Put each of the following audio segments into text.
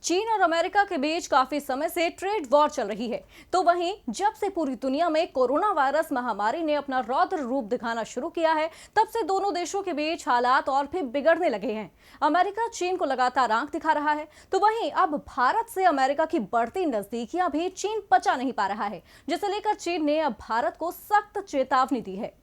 चीन और अमेरिका के बीच काफी समय से ट्रेड वॉर चल रही है। तो वहीं जब से पूरी दुनिया में कोरोना वायरस महामारी ने अपना रौद्र रूप दिखाना शुरू किया है, तब से दोनों देशों के बीच हालात और भी बिगड़ने लगे हैं। अमेरिका चीन को लगातार आंख दिखा रहा है, तो वहीं अब भारत से अमेरिका की बढ़ती नजदीकियां भी चीन पचा नहीं पा रहा है, जिसे लेकर चीन ने अब भारत को सख्त चेतावनी दी है।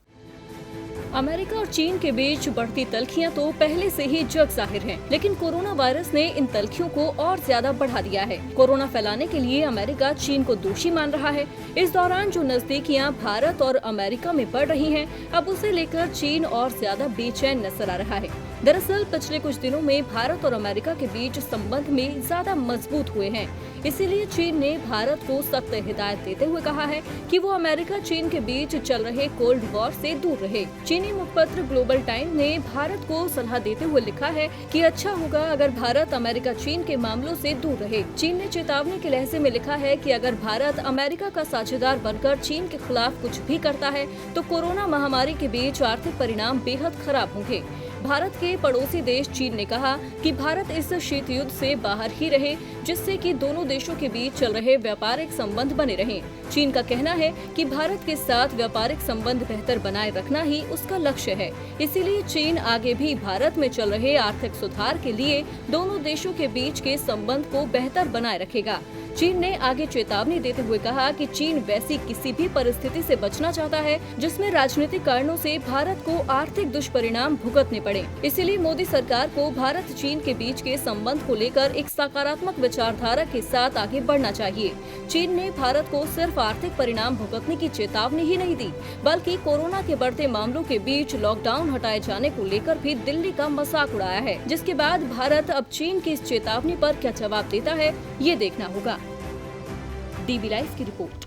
अमेरिका और चीन के बीच बढ़ती तल्खियां तो पहले से ही जग जाहिर हैं, लेकिन कोरोना वायरस ने इन तल्खियों को और ज्यादा बढ़ा दिया है। कोरोना फैलाने के लिए अमेरिका चीन को दोषी मान रहा है। इस दौरान जो नजदीकियां भारत और अमेरिका में बढ़ रही हैं, अब उसे लेकर चीन और ज्यादा बेचैन नजर आ रहा है। दरअसल पिछले कुछ दिनों में भारत और अमेरिका के बीच संबंध में ज्यादा मजबूत हुए हैं। इसीलिए चीन ने भारत को सख्त हिदायत देते हुए कहा है कि वो अमेरिका चीन के बीच चल रहे कोल्ड वॉर से दूर रहे। चीनी मुखपत्र ग्लोबल टाइम ने भारत को सलाह देते हुए लिखा है कि अच्छा होगा अगर भारत अमेरिका चीन के मामलों से दूर रहे। चीन ने चेतावनी के लहजे में लिखा है कि अगर भारत अमेरिका का साझेदार बनकर चीन के खिलाफ कुछ भी करता है, तो कोरोना महामारी के बीच आर्थिक परिणाम बेहद खराब होंगे। भारत के पड़ोसी देश चीन ने कहा कि भारत इस शीत युद्ध से बाहर ही रहे, जिससे कि दोनों देशों के बीच चल रहे व्यापारिक संबंध बने रहें। चीन का कहना है कि भारत के साथ व्यापारिक संबंध बेहतर बनाए रखना ही उसका लक्ष्य है। इसीलिए चीन आगे भी भारत में चल रहे आर्थिक सुधार के लिए दोनों देशों के बीच के संबंध को बेहतर बनाए रखेगा। चीन ने आगे चेतावनी देते हुए कहा कि चीन वैसी किसी भी परिस्थिति से बचना चाहता है जिसमें राजनीतिक कारणों से भारत को आर्थिक दुष्परिणाम भुगतने पड़े। इसीलिए मोदी सरकार को भारत चीन के बीच के संबंध को लेकर एक सकारात्मक विचारधारा के साथ आगे बढ़ना चाहिए। चीन ने भारत को सिर्फ आर्थिक परिणाम भुगतने की चेतावनी ही नहीं दी, बल्कि कोरोना के बढ़ते मामलों के बीच लॉकडाउन हटाए जाने को लेकर भी दिल्ली का मजाक उड़ाया है। जिसके बाद भारत अब चीन की इस चेतावनी पर क्या जवाब देता है, ये देखना होगा। DB लाइव की रिपोर्ट।